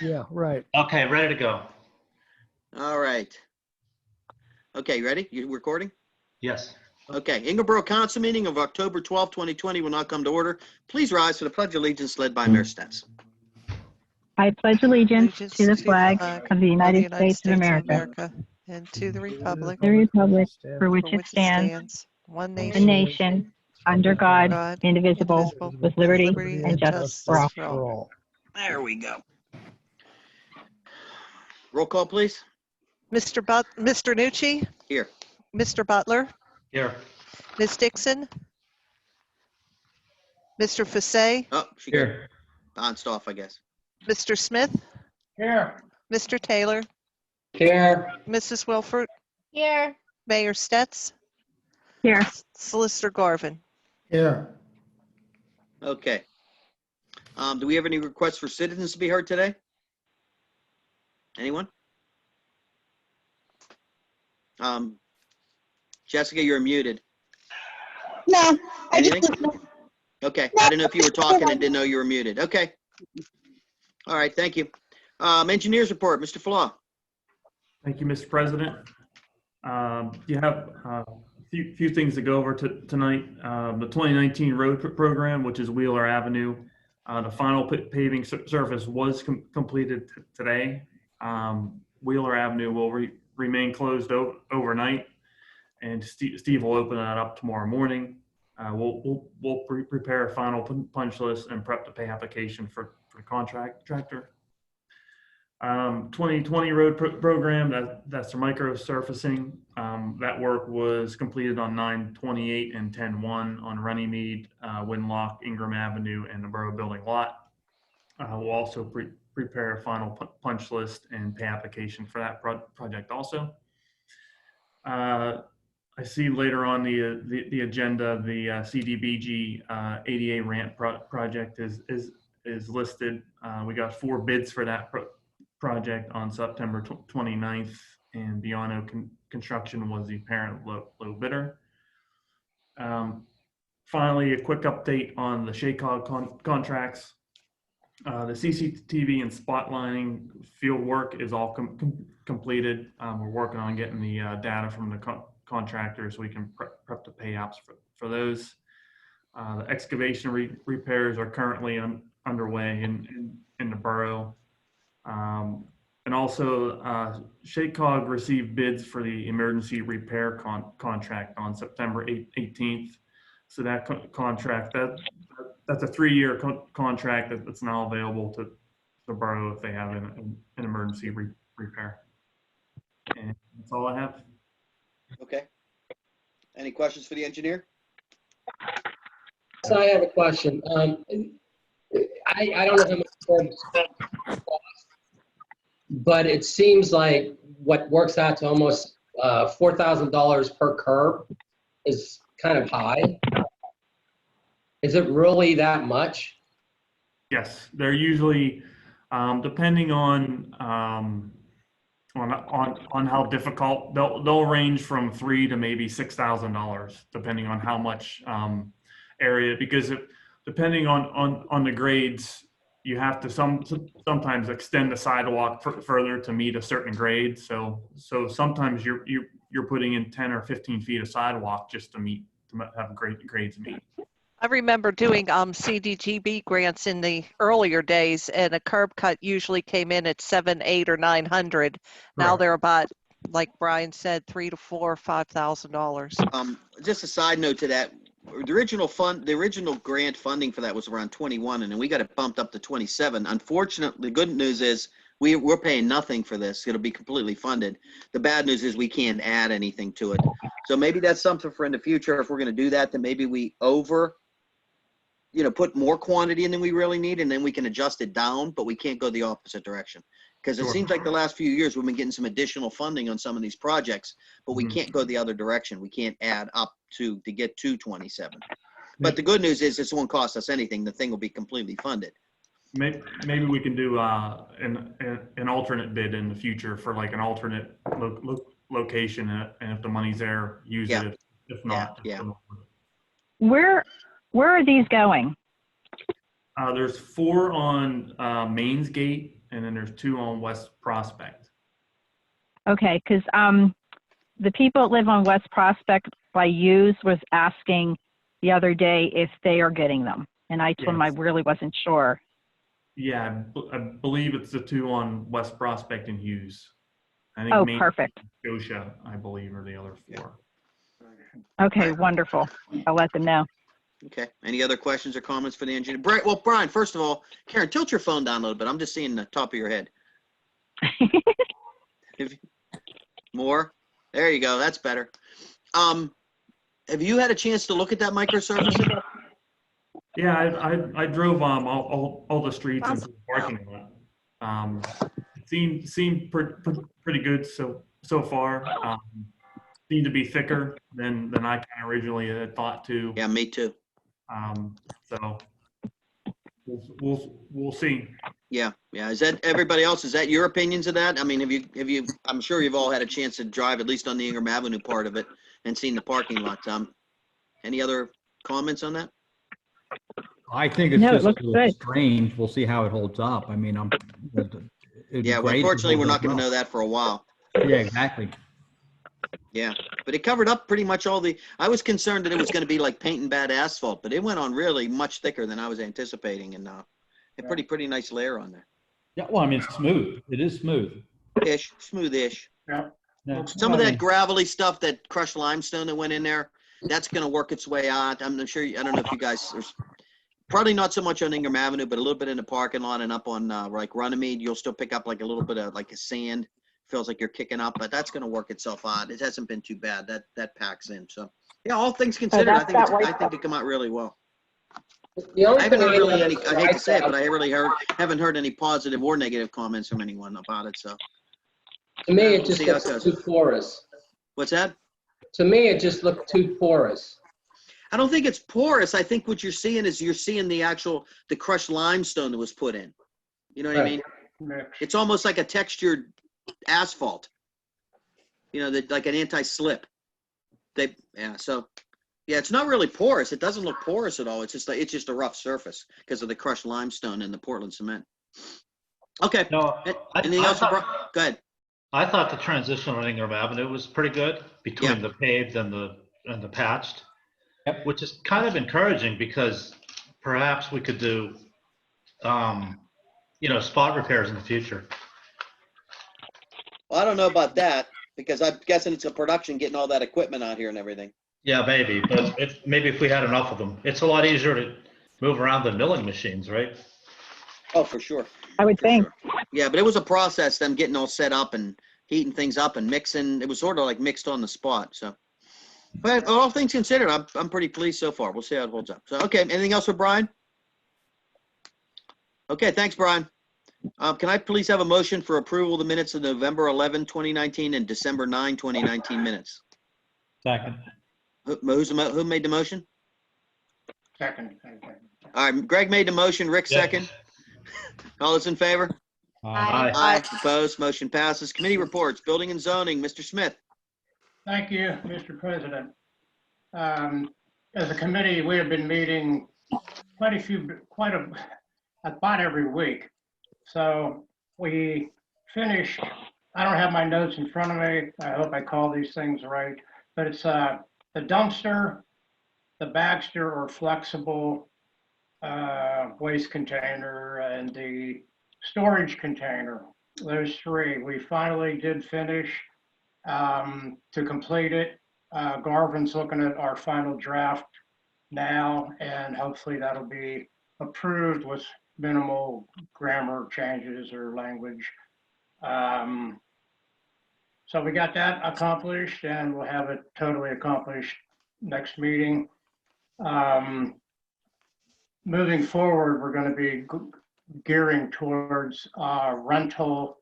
Yeah, right. Okay, ready to go. All right. Okay, you ready? You recording? Yes. Okay. Ingram Borough Council meeting of October 12, 2020 will now come to order. Please rise for the Pledge of Allegiance led by Mayor Stentz. I pledge allegiance to the flag of the United States of America and to the republic the republic Stand for which for it which it stands, stands, one a nation, nation, under God, God, indivisible, indivisible, with liberty liberty and justice for all. for all. There we go. Roll call, please. Mr. Nucci, Here. Mr. Butler, Here. Ms. Dixon, Mr. Fasay, Oh, she got bounced off, I guess. Mr. Smith, Here. Mr. Taylor, Here. Mrs. Wilford, Here. Mayor Stetz, Here, Solicitor Garvin. Here. Okay. Do we have any requests for citizens to be heard today? Anyone? Jessica, you're muted. No. Anything? Okay. I didn't know if you were talking and didn't know you were muted. Okay. All right. Thank you. Engineers report, Mr. Flaw. Thank you, Mr. President. You have a few things to go over tonight. The 2019 road program, which is Wheeler Avenue, the final paving surface was completed today. Wheeler Avenue will remain closed overnight, and Steve will open that up tomorrow morning. We'll prepare a final punch list and prep the pay application for the contractor. 2020 road program, that's the micro surfacing. That work was completed on 9/28 and 10/1 on Runnymede, Winlock, Ingram Avenue, and the Borough Building lot. We'll also prepare a final punch list and pay application for that project also. I see later on the agenda, the CDBG ADA ramp project is listed. We got 4 bids for that project on September 29th, and Biano Construction was the apparent low bidder. Finally, a quick update on the SHACOG contracts. The CCTV and spotlighting field work is all completed. We're working on getting the data from the contractors so we can prep the pay apps for those. The excavation repairs are currently underway in the borough. And also, SHACOG received bids for the emergency repair contract on September 18th. So that contract, that's a 3-year contract that's now available to the borough if they have an emergency repair. And that's all I have. Okay. Any questions for the engineer? So I have a question. I don't know how much it costs, but it seems like what works out to almost $4,000 per curb is kind of high. Is it really that much? Yes, they're usually depending on how difficult. They'll range from $3,000 to maybe $6,000 depending on how much area. Because depending on the grades, you have to sometimes extend the sidewalk further to meet a certain grade. So sometimes you're putting in 10 or 15 feet of sidewalk just to have great grades meet. I remember doing CDGB grants in the earlier days, and a curb cut usually came in at $700, $800, or $900. Now Right. they're about, like Brian said, $3,000 to $4,000 or $5,000. Just a side note to that. The original grant funding for that was around 21, and then we got it bumped up to 27. Unfortunately, the good news is we're paying nothing for this. It'll be completely funded. The bad news is we can't add anything to it. So maybe that's something for in the future. If we're going to do that, then maybe we put more quantity in than we really need, and then we can adjust it down, but we can't go the opposite direction. Because it seems like the last few years we've been getting some additional funding on some of these projects, but we can't go the other direction. We can't add up to get to 27. But the good news is this won't cost us anything. The thing will be completely funded. Maybe we can do an alternate bid in the future for like an alternate location, and if the money's there, use it. If not, yeah. where are these going? There's 4 on Mains Gate and then there's 2 on West Prospect. Okay, because the people that live on West Prospect by Hughes was asking the other day if they are getting them. And I told them I Yes. really wasn't sure. Yeah, I believe it's the 2 on West Prospect and Hughes. I think Oh, Main perfect. Scotia, I believe, are the other 4. Okay, wonderful. I'll let them know. Okay. Any other questions or comments for the engineer? Well, Brian, first of all, Karen, tilt your phone down a little bit. I'm just seeing the top of your head. More? There you go. That's better. Have you had a chance to look at that microservice? Yeah, I drove all the streets and the parking lot. It seemed pretty good so far. Seemed to be thicker than I kind of originally had thought too. Yeah, me too. So we'll see. Yeah. Is that everybody else? Is that your opinions of that? I mean, have you? I'm sure you've all had a chance to drive at least on the Ingram Avenue part of it and seen the parking lot. Any other comments on that? I think it's No, it just a looks little good. strange. We'll see how it holds up. I mean, it'd be Yeah. Well, great if it unfortunately, we're holds not up going to well. know that for a while. Yeah, exactly. Yeah, but it covered up pretty much all the. I was concerned that it was going to be like painting bad asphalt, but it went on really much thicker than I was anticipating, and a pretty nice layer on there. Yeah, well, I mean, it's smooth. It is smooth. Smooth-ish. Yeah. Yeah. Some of that gravelly stuff, that crushed limestone that went in there, that's going to work its way out. I'm not sure. I don't know if you guys. There's probably not so much on Ingram Avenue, but a little bit in the parking lot and up on like Runnymede. You'll still pick up like a little bit of like a sand. Feels like you're kicking up, but that's going to work itself out. It hasn't been too bad. That packs in. So yeah, all things considered, I think it come out really well. The only I haven't thing heard really I any. I hate to say it, but I really haven't heard any positive or negative comments from anyone about it. So to me, it we'll just see how it looks goes. too porous. What's that? To me, it just looked too porous. I don't think it's porous. I think what you're seeing is the crushed limestone that was put in. You know what I mean? It's almost like a textured asphalt. You know, like an anti-slip. It's not really porous. It doesn't look porous at all. It's just a rough surface because of the crushed limestone and the Portland cement. Okay. No, Anything else? Go ahead. I thought the transition on Ingram Avenue was pretty good between the paved and the patched, which is kind of encouraging because perhaps we could do, spot repairs in the future. Well, I don't know about that because I'm guessing it's a production getting all that equipment out here and everything. Yeah, maybe, but maybe if we had enough of them, it's a lot easier to move around than milling machines, right? Oh, for sure. I would think. Sure. Yeah, but it was a process, them getting all set up and heating things up and mixing. It was sort of like mixed on the spot. So, but all things considered, I'm pretty pleased so far. We'll see how it holds up. So, okay. Anything else for Brian? Okay. Thanks, Brian. Can I please have a motion for approval of the minutes of November 11, 2019 and December 9, 2019 minutes? Second. Who made the motion? Second. All right. Greg made the motion. Rick second. All those in favor? Aye. Aye. Opposed? Motion passes. Committee reports. Building and zoning. Mr. Smith. Thank you, Mr. President. As a committee, we have been meeting about every week. So we finished, I don't have my notes in front of me. I hope I call these things right, but it's the dumpster, the Baxter or flexible waste container, and the storage container. Those three, we finally did finish to complete it. Garvin's looking at our final draft now, and hopefully that'll be approved with minimal grammar changes or language. So we got that accomplished, and we'll have it totally accomplished next meeting. Moving forward, we're going to be gearing towards rental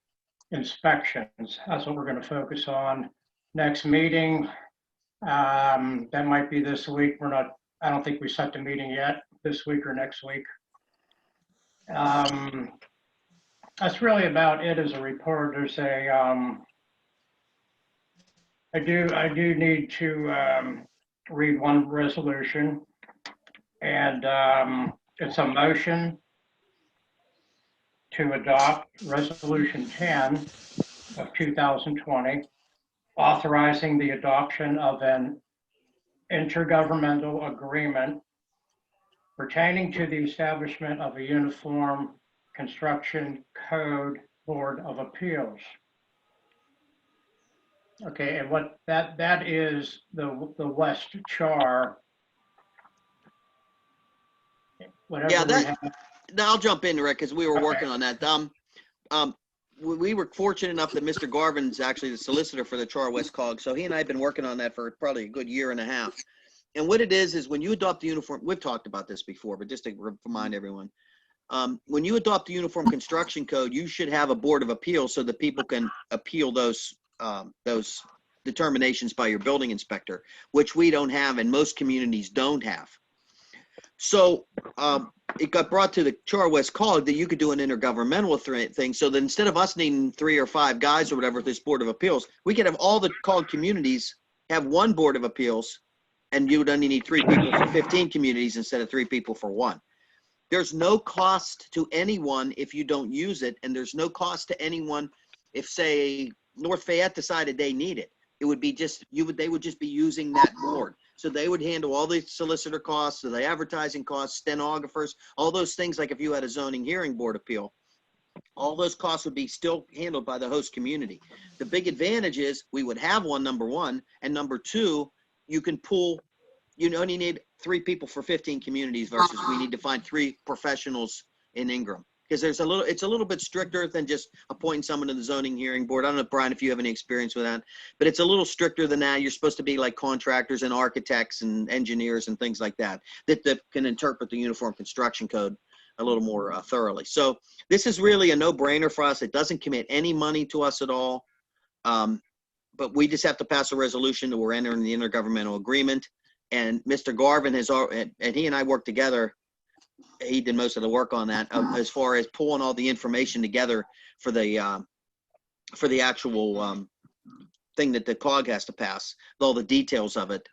inspections. That's what we're going to focus on next meeting. That might be this week. I don't think we set the meeting yet, this week or next week. That's really about it as a report. There's I do need to read one resolution, and it's a motion to adopt Resolution 10 of 2020, authorizing the adoption of an intergovernmental agreement pertaining to the establishment of a uniform construction code board of appeals. Okay, and what that is the West Char. Whatever Yeah, we that, have. I'll jump in, Rick, because we were Okay. working on that. We were fortunate enough that Mr. Garvin's actually the solicitor for the Char West Cog, so he and I have been working on that for probably a good year and a half. And what it is when you adopt the uniform, we've talked about this before, but just to remind everyone, when you adopt the Uniform Construction Code, you should have a board of appeals so that people can appeal those determinations by your building inspector, which we don't have and most communities don't have. So it got brought to the Char West Cog that you could do an intergovernmental thing, so that instead of us needing 3 or 5 guys or whatever this board of appeals, we could have all the Cog communities have one board of appeals, and you would only need 3 people for 15 communities instead of 3 people for 1. There's no cost to anyone if you don't use it, and there's no cost to anyone if, say, North Fayette decided they need it. It would be just they would just be using that board. So they would handle all the solicitor costs, the advertising costs, stenographers, all those things. Like if you had a zoning hearing board appeal, all those costs would be still handled by the host community. The big advantage is we would have one, number one, and number two, you can pool. You only need 3 people for 15 communities versus we need to find 3 professionals in Ingram. Because it's a little bit stricter than just appointing someone to the zoning hearing board. I don't know, Brian, if you have any experience with that, but it's a little stricter than that. You're supposed to be like contractors and architects and engineers and things like that can interpret the Uniform Construction Code a little more thoroughly. So this is really a no-brainer for us. It doesn't commit any money to us at all, but we just have to pass a resolution that we're entering the intergovernmental agreement. And Mr. Garvin and he and I worked together. He did most of the work on that as far as pulling all the information together for the actual thing that the COG has to pass, all the details of it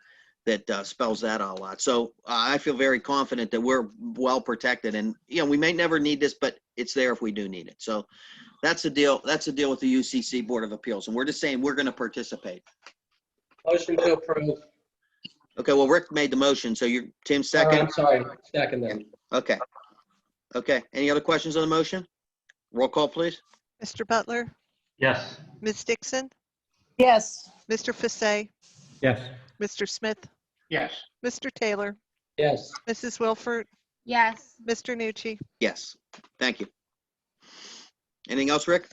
that spells that all out. So I feel very confident that we're well protected, and we may never need this, but it's there if we do need it. So that's the deal. That's the deal with the UCC Board of Appeals, and we're just saying we're going to participate. Motion to approve. Okay. Well, Rick made the motion, so you're Tim second. I'm sorry, second then. Okay. Okay. Any other questions on the motion? Roll call, please. Mr. Butler, Yes. Ms. Dixon, Yes. Mr. Fasay, Yes. Mr. Smith, Yes. Mr. Taylor, Yes. Mrs. Wilford, Yes. Mr. Nucci. Yes. Thank you. Anything else, Rick?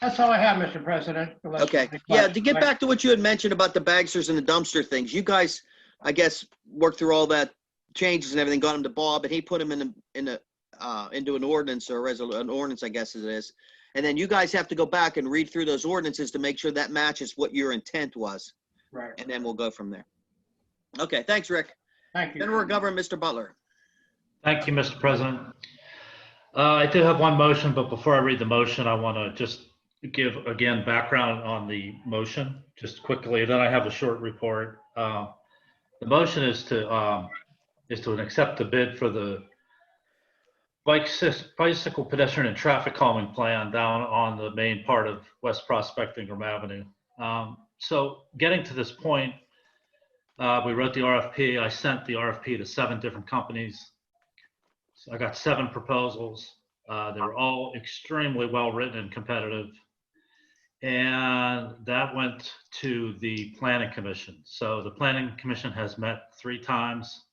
That's all I have, Mr. President. Unless Okay. there's any Yeah, to questions. get back to what you had mentioned about the bagsters and the dumpster things, you guys, I guess, worked through all that changes and everything, got them to Bob, and he put them into an ordinance or an ordinance, I guess it is. And then you guys have to go back and read through those ordinances to make sure that matches what your intent was. Right. And then we'll go from there. Okay. Thanks, Rick. Thank you. General Governor, Mr. Butler. Thank you, Mr. President. I do have one motion, but before I read the motion, I want to just give, again, background on the motion, just quickly. Then I have a short report. The motion is to accept the bid for the bicycle, pedestrian, and traffic calming plan down on the main part of West Prospect Ingram Avenue. So getting to this point, we wrote the RFP. I sent the RFP to 7 different companies. So I got 7 proposals. They were all extremely well written and competitive. And that went to the Planning Commission. So the Planning Commission has met 3 times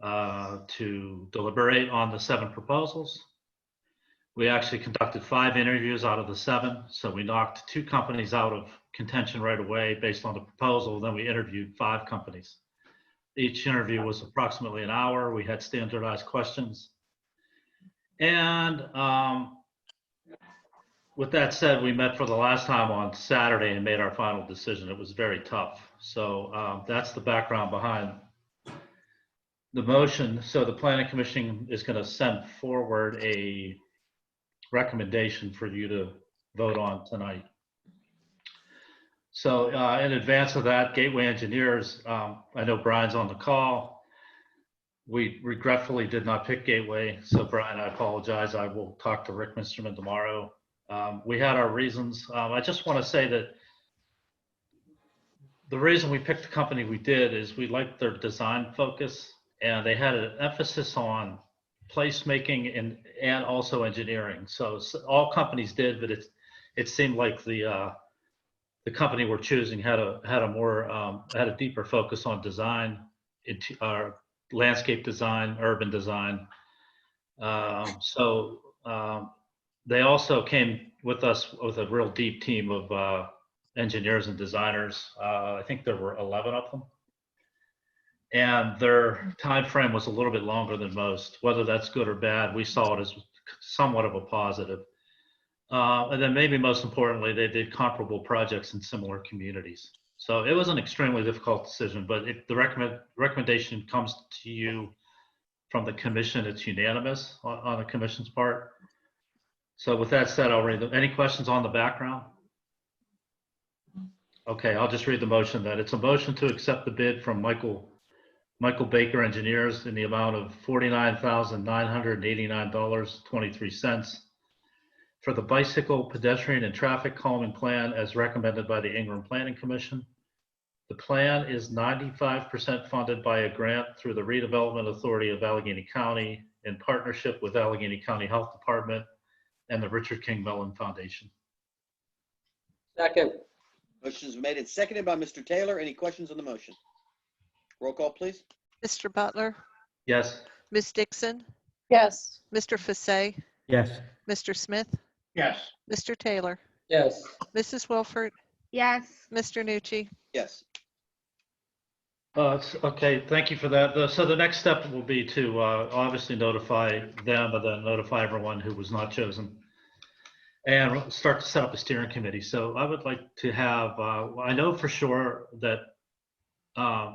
to deliberate on the 7 proposals. We actually conducted 5 interviews out of the 7. So we knocked 2 companies out of contention right away based on the proposal. Then we interviewed 5 companies. Each interview was approximately an hour. We had standardized questions. And with that said, we met for the last time on Saturday and made our final decision. It was very tough. So that's the background behind the motion. So the Planning Commission is going to send forward a recommendation for you to vote on tonight. So in advance of that, Gateway Engineers, I know Brian's on the call. we regretfully did not pick Gateway. So Brian, I apologize. I will talk to Rick Minsterman tomorrow. We had our reasons. I just want to say that the reason we picked the company we did is we liked their design focus, and they had an emphasis on placemaking and also engineering. So all companies did, but it seemed like the company we're choosing had a deeper focus on design, landscape design, urban design. They also came with us with a real deep team of engineers and designers. I think there were 11 of them. And their time frame was a little bit longer than most. Whether that's good or bad, we saw it as somewhat of a positive. And then maybe most importantly, they did comparable projects in similar communities. So it was an extremely difficult decision, but if the recommendation comes to you from the commission, it's unanimous on the commission's part. So with that said, I'll read them. Any questions on the background? Okay, I'll just read the motion then. It's a motion to accept the bid from Michael Baker Engineers in the amount of $49,989.23 for the bicycle, pedestrian, and traffic calming plan as recommended by the Ingram Planning Commission. The plan is 95% funded by a grant through the Redevelopment Authority of Allegheny County in partnership with Allegheny County Health Department and the Richard King Mellon Foundation. Second. Motion is made and seconded by Mr. Taylor. Any questions on the motion? Roll call, please. Mr. Butler, Yes. Ms. Dixon, Yes. Mr. Fasay, Yes. Mr. Smith, Yes. Mr. Taylor, Yes. Mrs. Wilford, Yes. Mr. Nucci. Yes. Okay, thank you for that. So the next step will be to obviously notify them, but then notify everyone who was not chosen, and start to set up a steering committee. So I would like to have, I know for sure that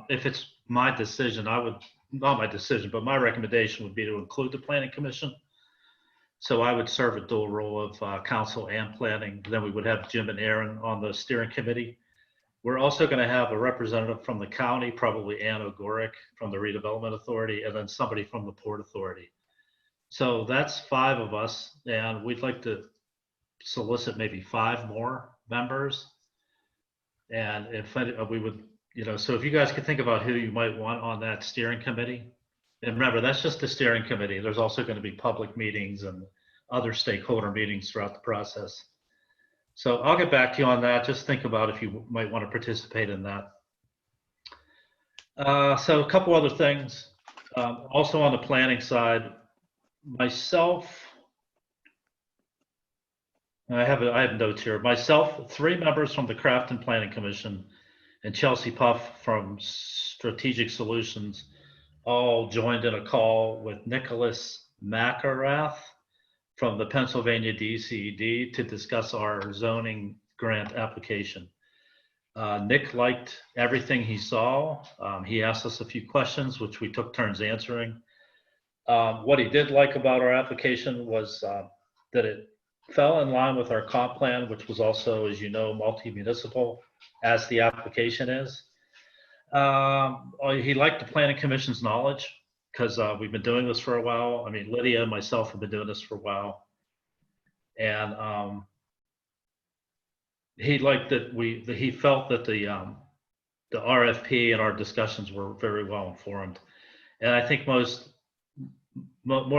if it's my decision, not my decision, but my recommendation would be to include the planning commission. So I would serve a dual role of council and planning. Then we would have Jim and Aaron on the steering committee. We're also going to have a representative from the county, probably Ann O'Gorick from the Redevelopment Authority, and then somebody from the Port Authority. So that's 5 of us, and we'd like to solicit maybe 5 more members. And if we would, so if you guys could think about who you might want on that steering committee. And remember, that's just the steering committee. There's also going to be public meetings and other stakeholder meetings throughout the process. So I'll get back to you on that. Just think about if you might want to participate in that. So a couple other things. Also on the planning side, myself, I have notes here. Myself, 3 members from the Crafton Planning Commission, and Chelsea Puff from Strategic Solutions all joined in a call with Nicholas McArath from the Pennsylvania DCED to discuss our zoning grant application. Nick liked everything he saw. He asked us a few questions, which we took turns answering. What he did like about our application was that it fell in line with our comp plan, which was also, as you know, multi-municipal, as the application is. He liked the planning commission's knowledge because we've been doing this for a while. I mean, Lydia and myself have been doing this for a while. And he liked that he felt that the RFP and our discussions were very well informed. And I think more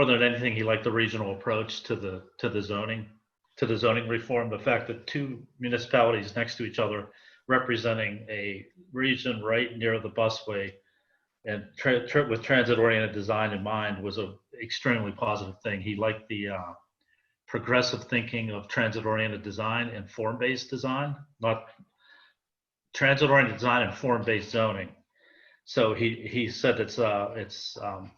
than anything, he liked the regional approach to the zoning reform. The fact that 2 municipalities next to each other representing a region right near the busway and with transit-oriented design in mind was an extremely positive thing. He liked the progressive thinking of transit-oriented design and form-based design, not transit-oriented design and form-based zoning. So he said it's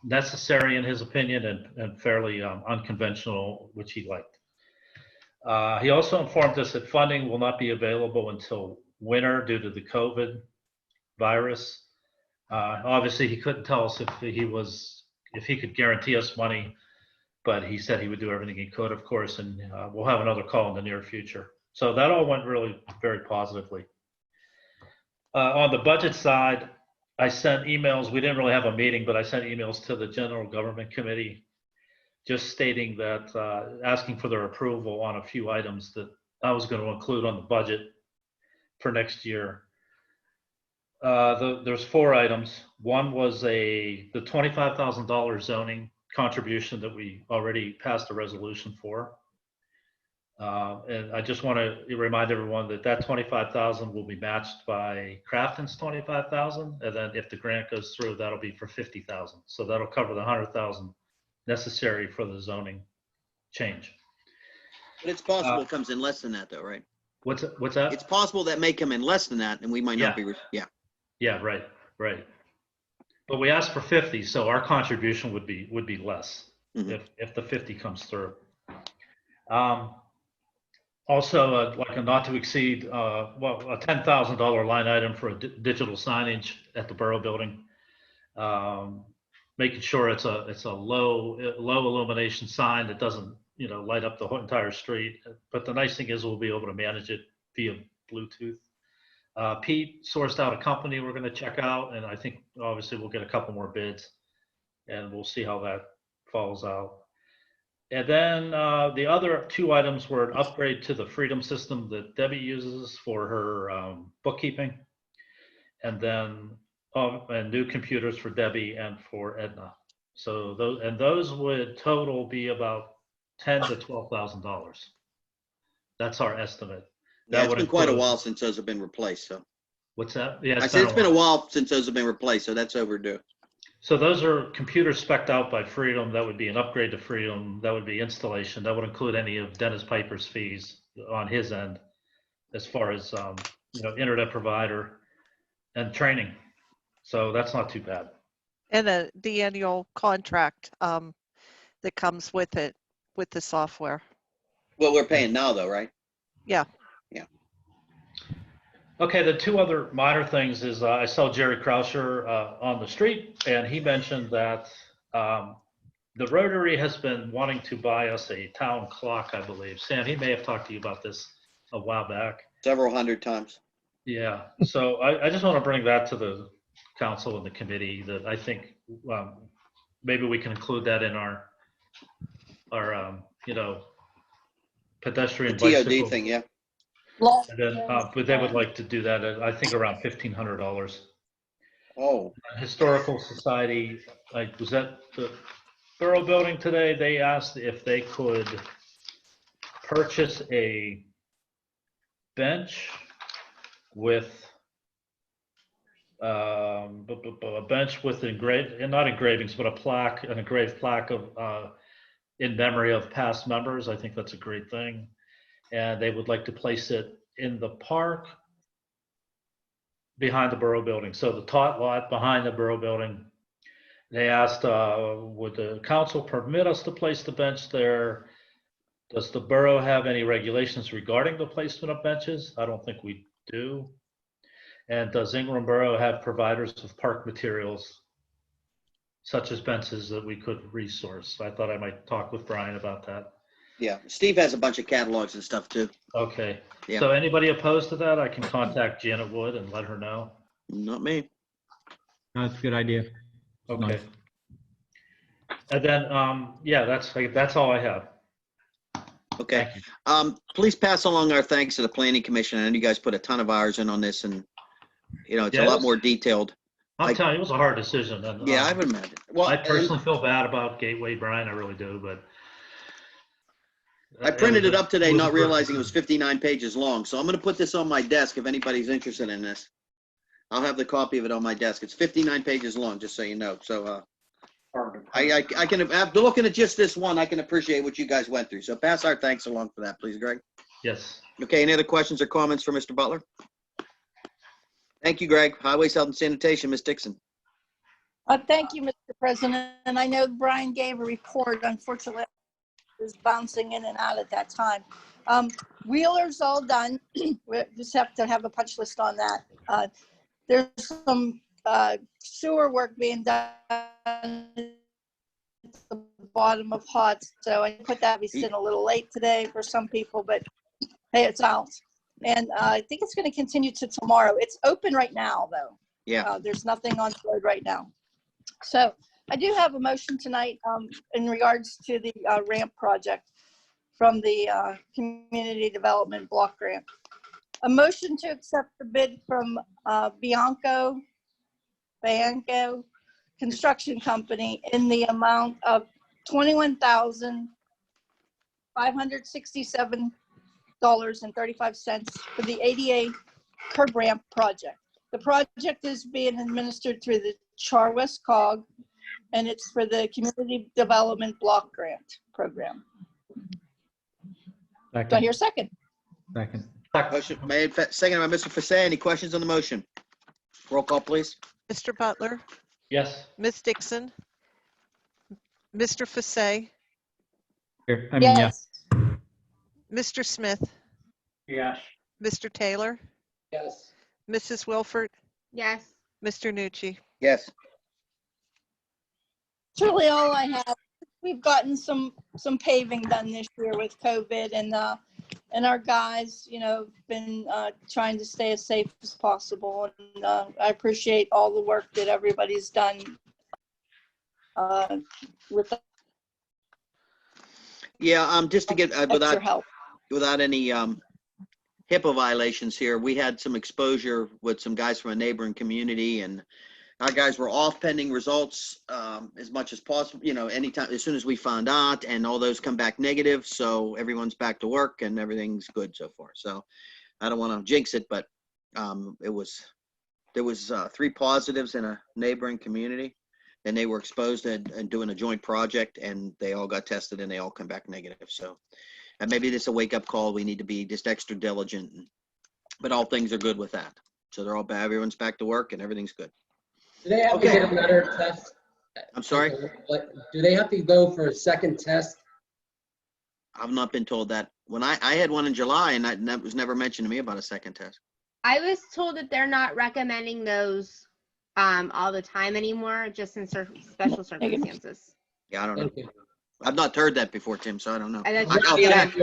necessary in his opinion and fairly unconventional, which he liked. He also informed us that funding will not be available until winter due to the COVID virus. Obviously, he couldn't tell us if he could guarantee us money, but he said he would do everything he could, of course, and we'll have another call in the near future. So that all went really very positively. On the budget side, I sent emails. We didn't really have a meeting, but I sent emails to the General Government Committee just stating that, asking for their approval on a few items that I was going to include on the budget for next year. There's 4 items. One was the $25,000 zoning contribution that we already passed a resolution for. And I just want to remind everyone that that 25,000 will be matched by Crafton's 25,000, and then if the grant goes through, that'll be for 50,000. So that'll cover the 100,000 necessary for the zoning change. But it's possible it comes in less than that, though, right? What's that? It's possible that may come in less than that, and we might not be. Yeah. Yeah, right. But we asked for 50, so our contribution would be less if the 50 comes through. Also, like a not to exceed, a $10,000 line item for a digital signage at the Borough Building. Making sure it's a low illumination sign that doesn't, light up the whole entire street. But the nice thing is we'll be able to manage it via Bluetooth. Pete sourced out a company we're going to check out, and I think obviously we'll get a couple more bids, and we'll see how that falls out. And then the other 2 items were an upgrade to the Freedom system that Debbie uses for her bookkeeping, and then and new computers for Debbie and for Edna. So those would total be about $10,000 to $12,000. That's our estimate. Yeah, it's been quite a while since those have been replaced. So what's that? Yeah, I said it's been a while since those have been replaced, so that's overdue. So those are computers spec'd out by Freedom. That would be an upgrade to Freedom. That would be installation. That would include any of Dennis Piper's fees on his end, as far as internet provider and training. So that's not too bad. And the annual contract that comes with it, with the software. Well, we're paying now, though, right? Yeah. Okay, the 2 other minor things is I saw Jerry Krauscher on the street, and he mentioned that the Rotary has been wanting to buy us a town clock, I believe. Sam, he may have talked to you about this a while back. Several hundred times. Yeah, so I just want to bring that to the council and the committee, that I think maybe we can include that in our pedestrian The bicycle TOD thing, yeah. And then, but they would like to do that at, I think, around $1,500. Oh. Historical Society, was that the Borough Building today? They asked if they could purchase a bench with not engravings, but an engraved plaque of in memory of past members. I think that's a great thing. And they would like to place it in the park behind the Borough Building. So the tot lot behind the Borough Building. They asked, would the council permit us to place the bench there? Does the borough have any regulations regarding the placement of benches? I don't think we do. And does Ingram Borough have providers of park materials, such as benches, that we could resource? I thought I might talk with Brian about that. Yeah, Steve has a bunch of catalogs and stuff too. Okay. Yeah. So anybody opposed to that, I can contact Janet Wood and let her know. Not me. That's a good idea. Okay. Nice. And then, yeah, that's all I have. Okay. Thank you. Please pass along our thanks to the Planning Commission. I know you guys put a ton of hours in on this, and it's a lot more detailed. I'm telling you, it was a hard decision. And, yeah, I would imagine. Well, I personally feel bad about Gateway, Brian. I really do, but I printed it up today, not realizing it was 59 pages long. So I'm going to put this on my desk if anybody's interested in this. I'll have the copy of it on my desk. It's 59 pages long, just so you know. So I can, after looking at just this one, I can appreciate what you guys went through. So pass our thanks along for that, please, Greg. yes. Okay, any other questions or comments for Mr. Butler? Thank you, Greg. Highways, Health and Sanitation, Ms. Dixon. Thank you, Mr. President. And I know Brian gave a report. Unfortunately, it was bouncing in and out at that time. Wheeler's all done. We just have to have a punch list on that. There's some sewer work being done at the bottom of Hutz. So I put that, we sitting a little late today for some people, but hey, it's out. And I think it's going to continue to tomorrow. It's open right now, though. Yeah. There's nothing on the road right now. So I do have a motion tonight in regards to the ramp project from the Community Development Block Grant. A motion to accept the bid from Bianco Construction Company in the amount of $21,567.35 for the ADA curb ramp project. The project is being administered through the Char West COG, and it's for the Community Development Block Grant Program. Do I Second. hear a second? Second. Motion made, seconded by Mr. Fasay. Any questions on the motion? Roll call, please. Mr. Butler, Yes. Ms. Dixon, Mr. Fasay, Here, I mean, yeah. Mr. Smith, Yes. Mr. Taylor, Yes. Mrs. Wilford, Yes. Mr. Nucci. Yes. That's really all I have. We've gotten some paving done this year with COVID, and our guys, been trying to stay as safe as possible. And I appreciate all the work that everybody's done with the Yeah, just to get, extra help. without any HIPAA violations here, we had some exposure with some guys from a neighboring community, and our guys were off pending results as much as possible, anytime, as soon as we found out, and all those come back negative. So everyone's back to work and everything's good so far. So I don't want to jinx it, but there was 3 positives in a neighboring community, and they were exposed and doing a joint project, and they all got tested and they all come back negative. So maybe this is a wake up call. We need to be just extra diligent, but all things are good with that. So they're all back, everyone's back to work and everything's good. Do they have to Okay. get another test? I'm sorry? Do they have to go for a second test? I've not been told that. When I had one in July, and that was never mentioned to me about a second test. I was told that they're not recommending those all the time anymore, just in special circumstances. Yeah, I don't know. Thank you. I've not heard that before, Tim, so I don't know. And that's I'll Yeah, check.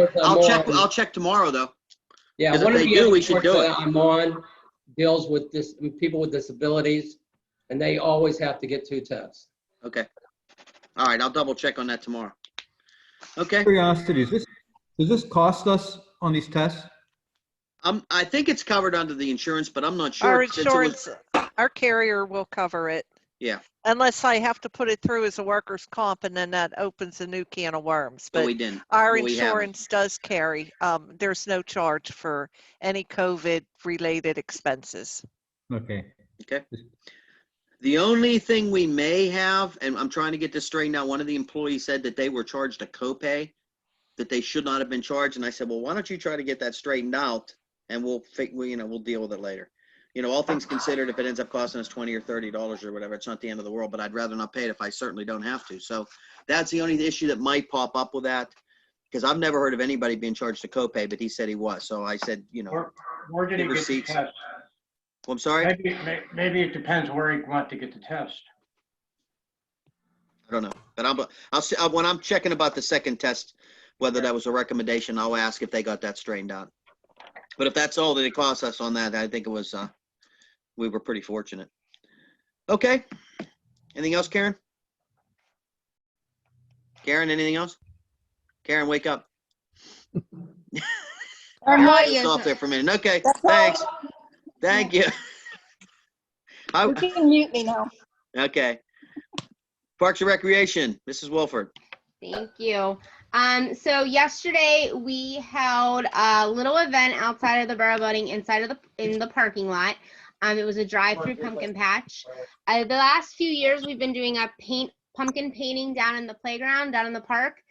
with, I'll check tomorrow though. Yeah, 'Cause if one of they the do, other we should boards do it. that I'm on deals with people with disabilities, and they always have to get 2 tests. Okay. All right, I'll double check on that tomorrow. Okay. Curiosity, does this cost us on these tests? I think it's covered under the insurance, but I'm not sure. Our since it was- insurance, our carrier will cover it. Yeah. Unless I have to put it through as a workers' comp, and then that opens a new can of worms. No, But we didn't. our Well, we haven't. insurance does carry. There's no charge for any COVID-related expenses. Okay. Okay. The only thing we may have, and I'm trying to get this straightened out, one of the employees said that they were charged a copay that they should not have been charged. And I said, well, why don't you try to get that straightened out, and we'll deal with it later. All things considered, if it ends up costing us $20 or $30 or whatever, it's not the end of the world, but I'd rather not pay it if I certainly don't have to. So that's the only issue that might pop up with that, because I've never heard of anybody being charged a copay, but he said he was. So I said, Where did he get the receipts. test? Well, I'm sorry. Maybe it depends where he went to get the test. I don't know, but I'll see when I'm checking about the second test, whether that was a recommendation. I'll ask if they got that straightened out. But if that's all that it cost us on that, I think it was, we were pretty fortunate. Okay. Anything else, Karen? Karen, anything else? Karen, wake up. It's off there for a minute. Okay, thanks. Thank you. You can mute me now. Okay. Parks and Recreation, Mrs. Wilford. Thank you. So yesterday we held a little event outside of the borough building, in the parking lot. It was a drive-through pumpkin patch. The last few years we've been doing a pumpkin painting down in the playground, down in the park.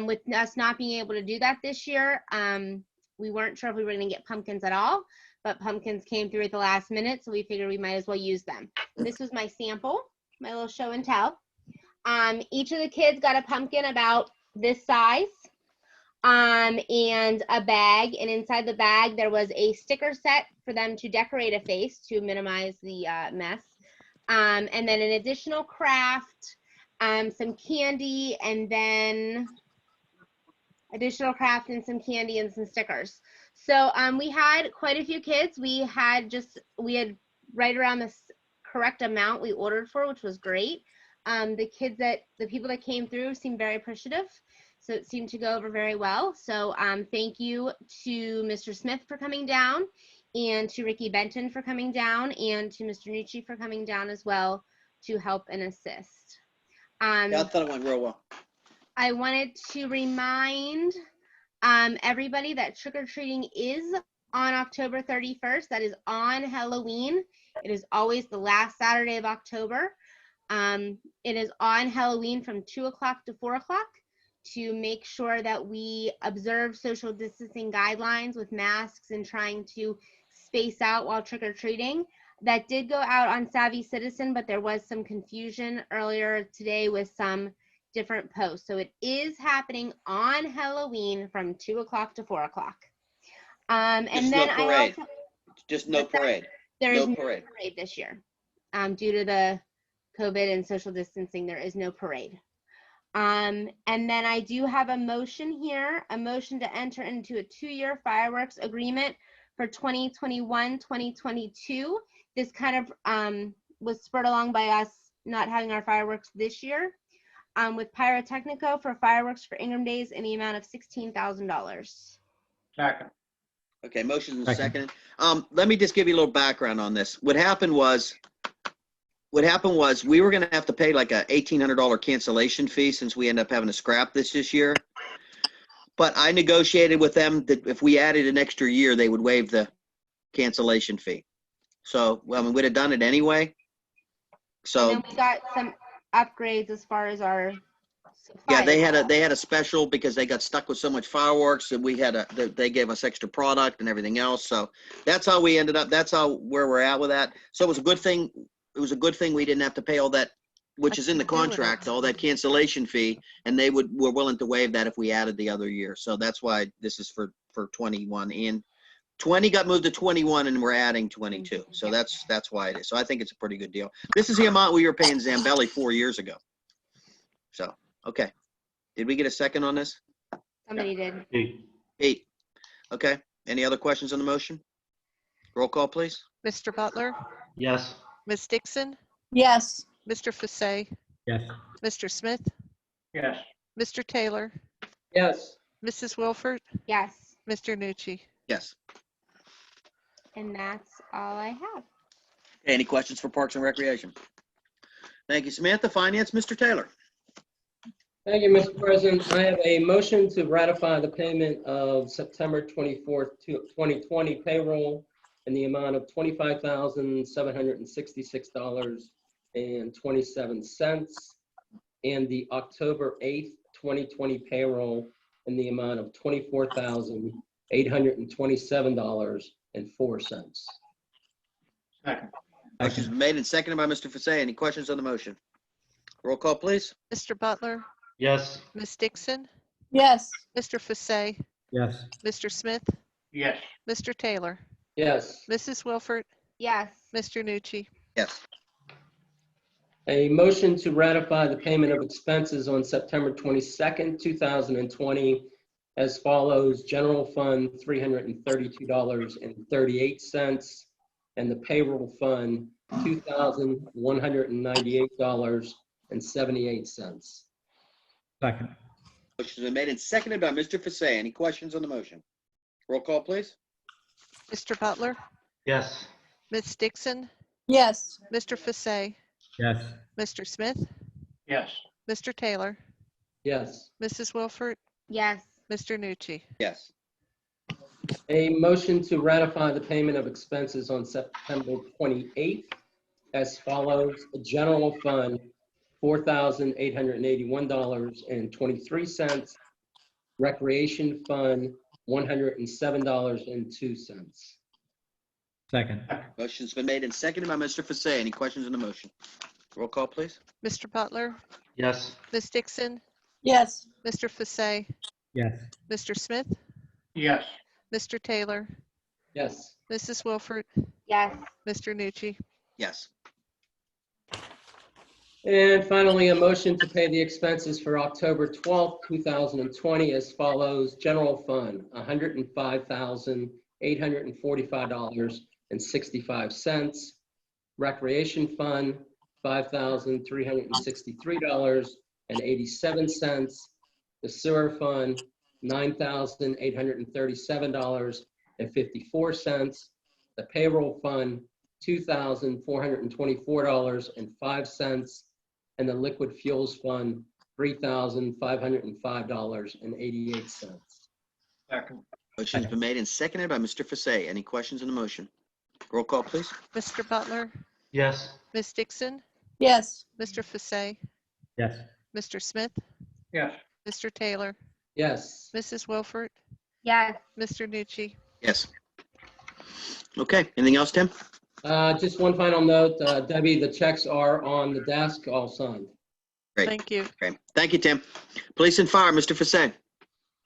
With us not being able to do that this year, we weren't sure if we were going to get pumpkins at all, but pumpkins came through at the last minute, so we figured we might as well use them. This was my sample, my little show and tell. Each of the kids got a pumpkin about this size, and a bag, and inside the bag there was a sticker set for them to decorate a face to minimize the mess, and then an additional craft, some candy, and then additional craft and some candy and some stickers. So we had quite a few kids. We had right around correct amount we ordered for, which was great. The people that came through seemed very appreciative. So it seemed to go over very well. So thank you to Mr. Smith for coming down, and to Ricky Benton for coming down, and to Mr. Nucci for coming down as well to help and assist. Yeah, I thought it went real well. I wanted to remind everybody that trick-or-treating is on October 31st. That is on Halloween. It is always the last Saturday of October. It is on Halloween from 2 o'clock to 4 o'clock to make sure that we observe social distancing guidelines with masks and trying to space out while trick-or-treating. That did go out on Savvy Citizen, but there was some confusion earlier today with some different posts. So it is happening on Halloween from 2 o'clock to 4 o'clock. And Just then no parade. I also, Just no parade. there is No no parade. parade this year. Due to the COVID and social distancing, there is no parade. And then I do have a motion here, a motion to enter into a 2-year fireworks agreement for 2021, 2022. This kind of was spurred along by us not having our fireworks this year, with Pyrotechnico for fireworks for Ingram Days in the amount of $16,000. Second. Okay, motion and Second. seconded. Let me just give you a little background on this. What happened was we were going to have to pay like a $1,800 cancellation fee since we ended up having to scrap this year. But I negotiated with them that if we added an extra year, they would waive the cancellation fee. So, well, I mean, we'd have done it anyway. So, And then we got some upgrades as far as our yeah, supplies. they had a special because they got stuck with so much fireworks, and they gave us extra product and everything else. So that's how we ended up. That's where we're at with that. So it was a good thing. It was a good thing we didn't have to pay all that, which is in the contract, all that cancellation fee, and they were willing to waive that if we added the other year. So that's why this is for 21, and 20 got moved to 21, and we're adding 22. So that's why it is. So I think it's a pretty good deal. This is the amount we were paying Zambelli 4 years ago. So, okay. Did we get a second on this? Somebody did. Pete. Okay. Any other questions on the motion? Roll call, please. Mr. Butler, Yes. Ms. Dixon, Yes. Mr. Fasay, Yes. Mr. Smith, Yes. Mr. Taylor, Yes. Mrs. Wilford, Yes. Mr. Nucci. Yes. And that's all I have. Any questions for Parks and Recreation? Thank you, Samantha. Finance, Mr. Taylor. Thank you, Mr. President. I have a motion to ratify the payment of September 24th, 2020 payroll in the amount of $25,766.27 and the October 8th, 2020 payroll in the amount of $24,827.04. Second. Motion's been made and seconded by Mr. Fasay. Any questions on the motion? Roll call, please. Mr. Butler, Yes. Ms. Dixon, Yes. Mr. Fasay, Yes. Mr. Smith, Yes. Mr. Taylor, Yes. Mrs. Wilford, Yes. Mr. Nucci. Yes. A motion to ratify the payment of expenses on September 22nd, 2020 as follows: General Fund, $332.38, and the Payroll Fund, $2,198.78. Second. Motion's been made and seconded by Mr. Fasay. Any questions on the motion? Roll call, please. Mr. Butler, Yes. Ms. Dixon, Yes. Mr. Fasay, Yes. Mr. Smith, Yes. Mr. Taylor, Yes. Mrs. Wilford, Yes. Mr. Nucci. Yes. A motion to ratify the payment of expenses on September 28th as follows: General Fund, $4,881.23. Recreation Fund, $107.02. Second. Motion's been made and seconded by Mr. Fasay. Any questions on the motion? Roll call, please. Mr. Butler, Yes. Ms. Dixon, Yes. Mr. Fasay, Yes. Mr. Smith, Yes. Mr. Taylor, Yes. Mrs. Wilford, Yes. Mr. Nucci. Yes. And finally, a motion to pay the expenses for October 12th, 2020 as follows: General Fund, $105,845.65. Recreation Fund, $5,363.87. The Sewer Fund, $9,837.54. The Payroll Fund, $2,424.05. And the Liquid Fuels Fund, $3,505.88. Second. Motion's been made and seconded by Mr. Fasay. Any questions on the motion? Roll call, please. Mr. Butler, Yes. Ms. Dixon, Yes. Mr. Fasay, Yes. Mr. Smith, Yes. Mr. Taylor, Yes. Mrs. Wilford, Yes. Mr. Nucci. Yes. Okay, anything else, Tim? Just one final note, Debbie, the checks are on the desk, all signed. Great. Thank you. Okay, thank you, Tim. Police and Fire, Mr. Fasay.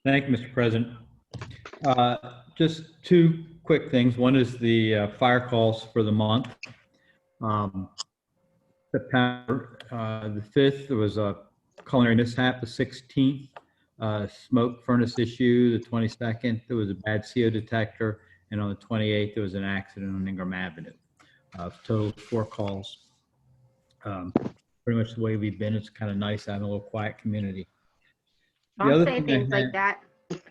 Thank you, Mr. President. Just two quick things. One is the fire calls for the month. September the 5th, there was a culinary mishap. The 16th, smoke furnace issue. The 22nd, there was a bad CO detector. And on the 28th, there was an accident on Ingram Avenue. Total 4 calls. Pretty much the way we've been. It's kind of nice having a little quiet community. The Don't other say thing things I like had- that.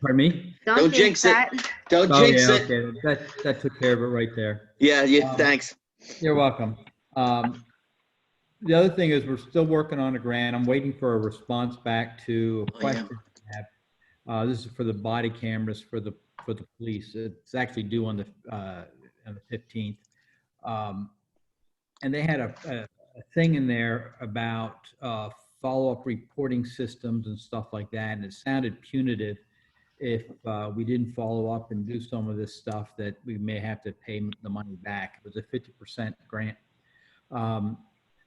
Pardon me? Don't jinx it. that. Don't Oh, jinx yeah, it. okay. That took care of it right there. Yeah, thanks. You're welcome. The other thing is we're still working on a grant. I'm waiting for a response back to a Oh, yeah. question I have. This is for the body cameras for the police. It's actually due on the 15th. And they had a thing in there about follow-up reporting systems and stuff like that. And it sounded punitive if we didn't follow up and do some of this stuff, that we may have to pay the money back. It was a 50% grant.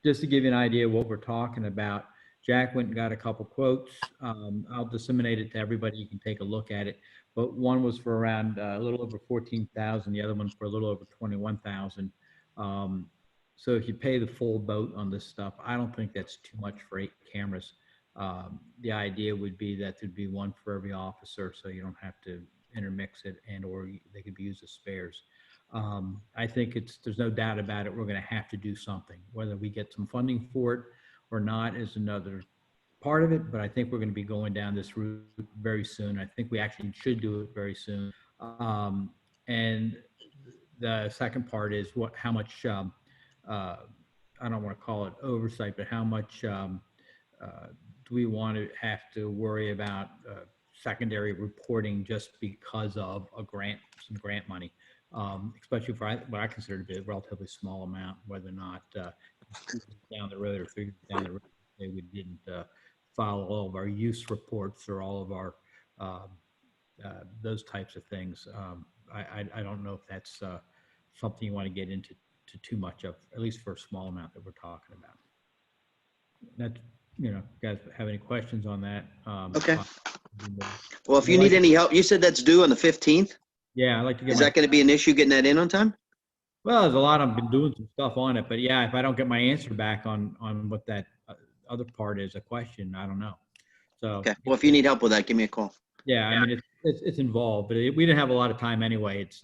Just to give you an idea of what we're talking about, Jack went and got a couple quotes. I'll disseminate it to everybody. You can take a look at it. But one was for around a little over 14,000. The other one for a little over 21,000. So if you pay the full boat on this stuff, I don't think that's too much for 8 cameras. The idea would be that there'd be one for every officer, so you don't have to intermix it, and or they could be used as spares. I think there's no doubt about it. We're going to have to do something. Whether we get some funding for it or not is another part of it, but I think we're going to be going down this route very soon. I think we actually should do it very soon. And the second part is how much, I don't want to call it oversight, but how much do we want to have to worry about secondary reporting just because of some grant money? Especially for what I consider to be a relatively small amount, whether or not down the road or 3 years down the road, we didn't file all of our use reports or all of our those types of things. I don't know if that's something you want to get into too much of, at least for a small amount that we're talking about. That, guys have any questions on that? Okay. Well, if you need any help, you said that's due on the 15th. Yeah, I'd like to get. Is that going to be an issue getting that in on time? Well, there's a lot. I've been doing some stuff on it, but yeah, if I don't get my answer back on what that other part is, a question, I don't know. So. Okay. Well, if you need help with that, give me a call. Yeah, I mean it's involved, but we didn't have a lot of time anyway. It's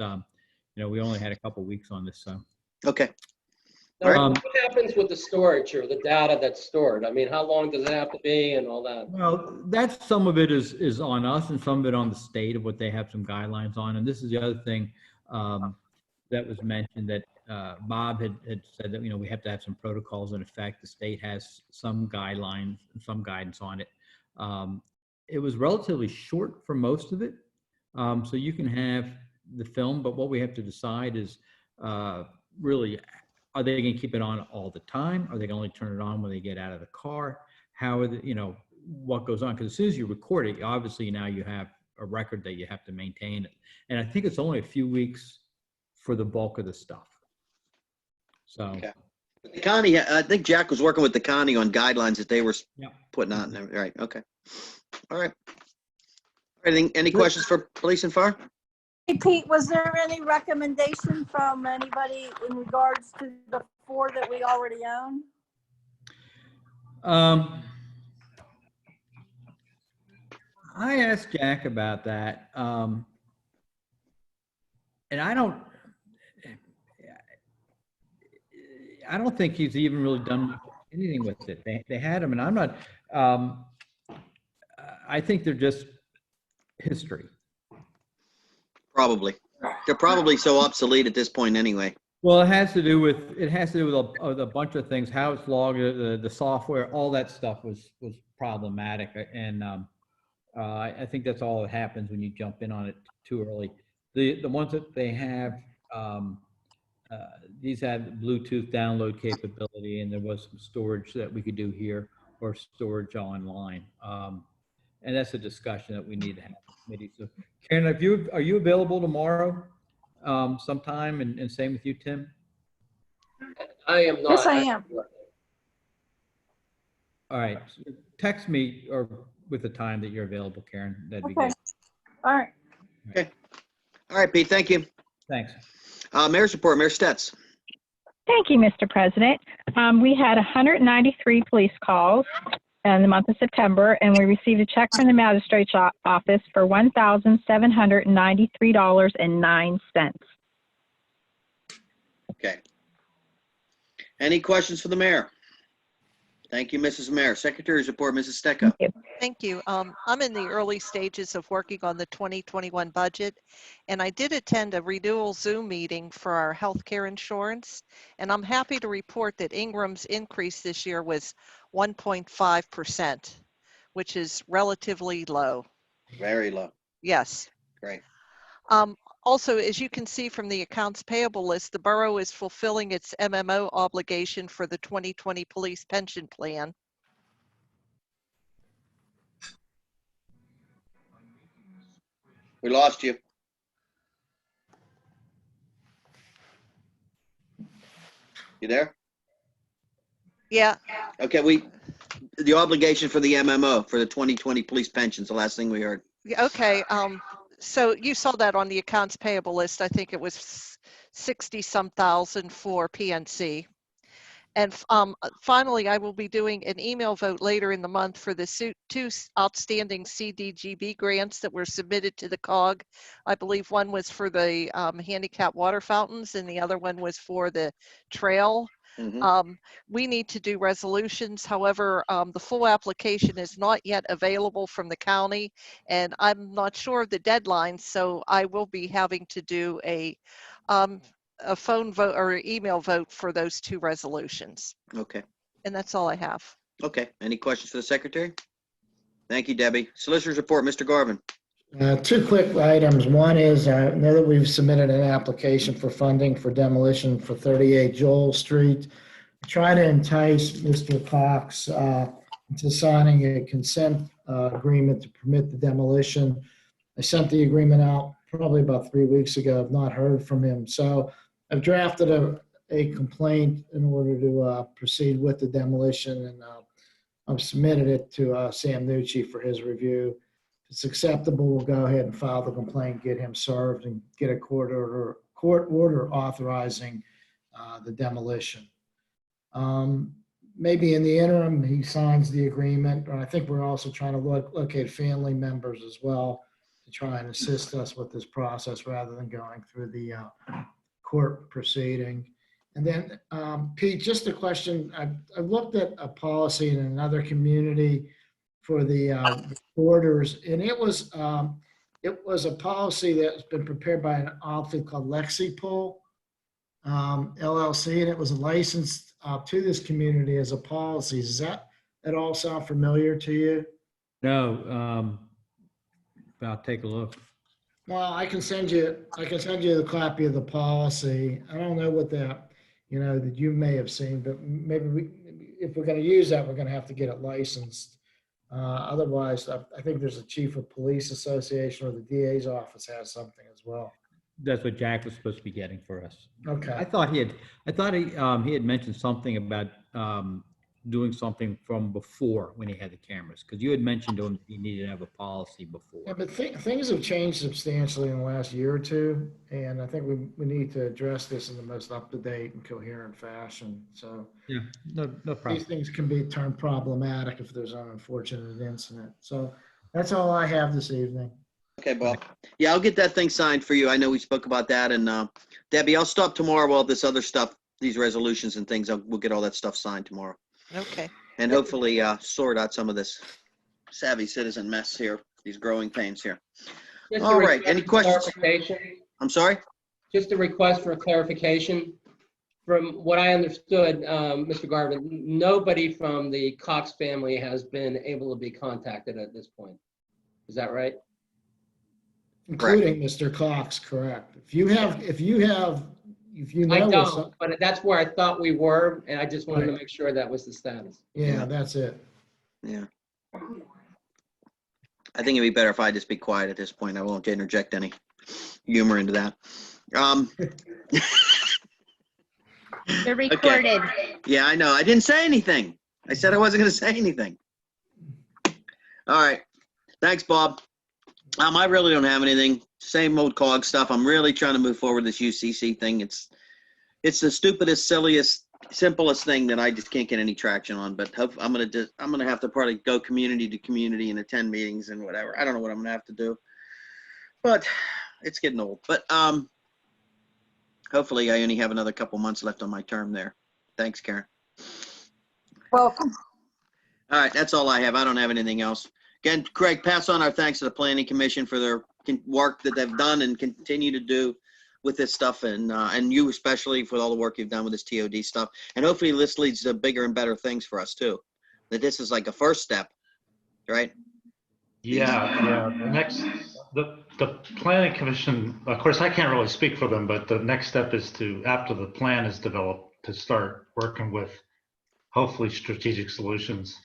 we only had a couple weeks on this, so. Okay. Now, what happens with the storage or the data that's stored? I mean, how long does it have to be and all that? Well, that's some of it is on us and some of it on the state of what they have some guidelines on. And this is the other thing that was mentioned that Bob had said that, we have to have some protocols in effect. The state has some guidelines and some guidance on it. It was relatively short for most of it. So you can have the film, but what we have to decide is really, are they going to keep it on all the time? Are they going to only turn it on when they get out of the car? How are the, what goes on? Because as soon as you record it, obviously now you have a record that you have to maintain it. And I think it's only a few weeks for the bulk of the stuff. So. Okay. The county, I think Jack was working with the county on guidelines that they were putting on there. Right. Okay. All right. Any questions for police and fire? Hey, Pete, was there any recommendation from anybody in regards to the 4 that we already own? I asked Jack about that. And I don't think he's even really done anything with it. They had him, and I'm not, I think they're just history. Probably. They're probably so obsolete at this point anyway. Well, it has to do with a bunch of things, how it's logged, the software, all that stuff was problematic. And I think that's all that happens when you jump in on it too early. The ones that they have, these had Bluetooth download capability, and there was some storage that we could do here or storage online. And that's a discussion that we need to have in committee. So Karen, are you available tomorrow sometime, and same with you, Tim? I am not. Yes, I am. All right, so text me or with the time that you're available, Karen. That'd be Okay. good. All right. All right, Pete, thank you. Thanks. Mayor's report, Mayor Stetz. Thank you, Mr. President. We had 193 police calls in the month of September, and we received a check from the magistrate's office for $1,793.09. Okay. Any questions for the mayor? Thank you, Mrs. Mayor. Secretary's report, Mrs. Stecco. Thank you. I'm in the early stages of working on the 2021 budget, and I did attend a renewal Zoom meeting for our healthcare insurance, and I'm happy to report that Ingram's increase this year was 1.5%, which is relatively low. Very low. Yes. Great. Also, as you can see from the accounts payable list, the borough is fulfilling its MMO obligation for the 2020 police pension plan. We lost you. You there? Yeah. Okay, the obligation for the MMO, for the 2020 police pensions, the last thing we heard. Yeah, okay. So you saw that on the accounts payable list. I think it was 60-some thousand for PNC. And finally, I will be doing an email vote later in the month for the two outstanding CDGB grants that were submitted to the COG. I believe one was for the handicap water fountains and the other one was for the trail. Mm-hmm. We need to do resolutions. However, the full application is not yet available from the county, and I'm not sure of the deadline, so I will be having to do a phone vote or email vote for those two resolutions. Okay. And that's all I have. Okay. Any questions for the secretary? Thank you, Debbie. Solicitor's report, Mr. Garvin. Two quick items. One is, I know that we've submitted an application for funding for demolition for 38 Joel Street. Try to entice Mr. Cox into signing a consent agreement to permit the demolition. I sent the agreement out probably about 3 weeks ago. I've not heard from him. So I've drafted a complaint in order to proceed with the demolition, and I've submitted it to Sam Nucci for his review. If it's acceptable, we'll go ahead and file the complaint, get him served, and get a court order authorizing the demolition. Maybe in the interim, he signs the agreement, or I think we're also trying to locate family members as well to try and assist us with this process rather than going through the court proceeding. And then, Pete, just a question. I've looked at a policy in another community for the borders, and it was a policy that's been prepared by an outfit called LexiPool LLC, and it was licensed to this community as a policy. Does that at all sound familiar to you? No, I'll take a look. Well, I can send you the copy of the policy. I don't know what that you may have seen, but maybe if we're going to use that, we're going to have to get it licensed. Otherwise, I think there's a chief of police association or the DA's office has something as well. That's what Jack was supposed to be getting for us. Okay. I thought he had mentioned something about doing something from before when he had the cameras, because you had mentioned to him he needed to have a policy before. Yeah, but things have changed substantially in the last year or two, and I think we need to address this in the most up-to-date and coherent fashion. So yeah, no problem. These things can be turned problematic if there's an unfortunate incident. So that's all I have this evening. Okay, Bob. Yeah, I'll get that thing signed for you. I know we spoke about that. And Debbie, I'll stop tomorrow while this other stuff these resolutions and things. We'll get all that stuff signed tomorrow. Okay. And hopefully sort out some of this savvy citizen mess here, these growing pains here. Just a All right, request any for questions? clarification. I'm sorry? Just a request for clarification. From what I understood, Mr. Garvin, nobody from the Cox family has been able to be contacted at this point. Is that right? Including Mr. Cox, correct. If you know. I of don't, some- but that's where I thought we were, and I just wanted to Right. make sure that was the status. Yeah, that's it. Yeah. I think it'd be better if I just be quiet at this point. I won't interject any humor into that. They're recorded. Yeah, I know. I didn't say anything. I said I wasn't going to say anything. All right. Thanks, Bob. I really don't have anything. Same old COG stuff. I'm really trying to move forward this UCC thing. It's the stupidest, silliest, simplest thing that I just can't get any traction on. But I'm gonna have to probably go community to community and attend meetings and whatever. I don't know what I'm gonna have to do, but it's getting old. But hopefully I only have another couple months left on my term there. Thanks, Karen. Welcome. All right, that's all I have. I don't have anything else. Again, Craig, pass on our thanks to the Planning Commission for their work that they've done and continue to do with this stuff, and you especially for all the work you've done with this TOD stuff. And hopefully this leads to bigger and better things for us too. That this is like a first step, right? Yeah. The Planning Commission, of course, I can't really speak for them, but the next step is to, after the plan is developed, to start working with hopefully Strategic Solutions,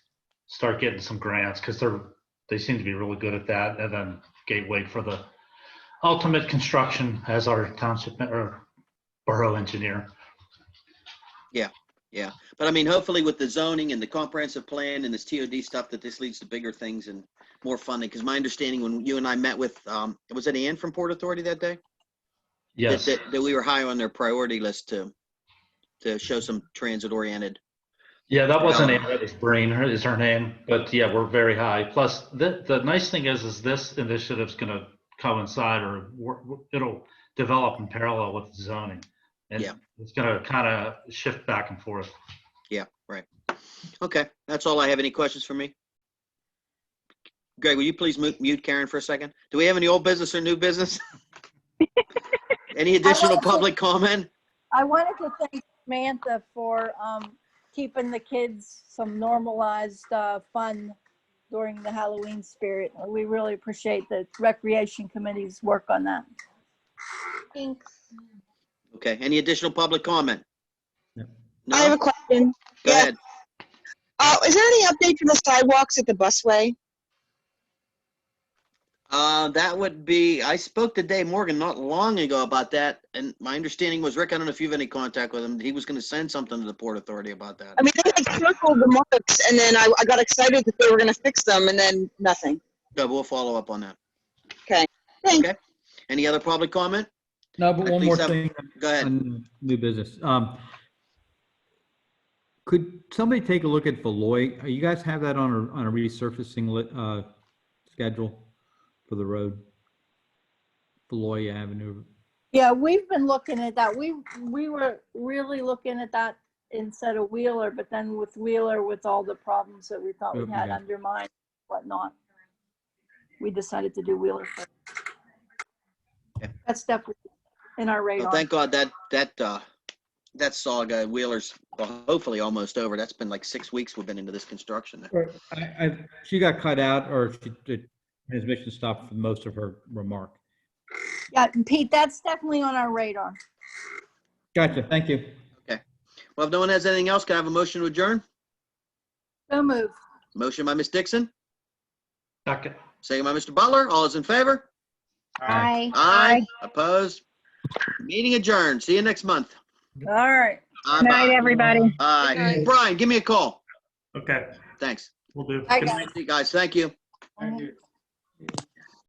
start getting some grants, because they seem to be really good at that, and then Gateway for the ultimate construction as our township or borough engineer. Yeah. But I mean, hopefully with the zoning and the comprehensive plan and this TOD stuff, that this leads to bigger things and more funding. Because my understanding when you and I met with, was it Ann from Port Authority that day? Yes. That we were high on their priority list to show some transit oriented. Yeah, that wasn't Ann, that was Breen is her name. But yeah, we're very high. Plus, the nice thing is this initiative's going to coincide, or it'll develop in parallel with zoning. And it's going to kind of shift back and forth. Yeah, right. Okay, that's all I have. Any questions for me? Greg, will you please mute Karen for a second? Do we have any old business or new business? Any additional public comment? I wanted to thank Samantha for keeping the kids some normalized fun during the Halloween spirit. We really appreciate the Recreation Committee's work on that. Thanks. Okay, any additional public comment? No. No? I have a question. Go ahead. Is there any update for the sidewalks at the busway? That would be, I spoke to Dave Morgan not long ago about that, and my understanding was, Rick, I don't know if you have any contact with him, he was gonna send something to the Port Authority about that. I mean, they had circled the marks, and then I got excited that they were going to fix them, and then nothing. No, we'll follow up on that. Okay, thanks. Okay. Any other public comment? No, but one more thing. Go ahead. On new business. Could somebody take a look at Valoy? You guys have that on a resurfacing schedule for the road? Valoy Avenue. Yeah, we've been looking at that. We were really looking at that instead of Wheeler, but then with Wheeler, with all the problems that we thought we had Okay. undermined, whatnot, we decided to do Wheeler first. Okay. That's definitely in our radar. Well, thank God that saga, Wheeler's hopefully almost over. That's been like 6 weeks we've been into this construction. She got cut out, or the transmission stopped for most of her remark. Yeah, and Pete, that's definitely on our radar. Gotcha. Thank you. Okay. Well, if no one has anything else, can I have a motion to adjourn? So moved. Motion by Ms. Dixon, Second. second by Mr. Butler. All is in favor? Bye. Aye. Opposed? Meeting adjourned. See you next month. All right. Bye. Night, everybody. Aye. Good Brian, give me a call. Okay, Thanks. we'll do. Bye, Good guys. night. See you guys. Thank you. Thank you.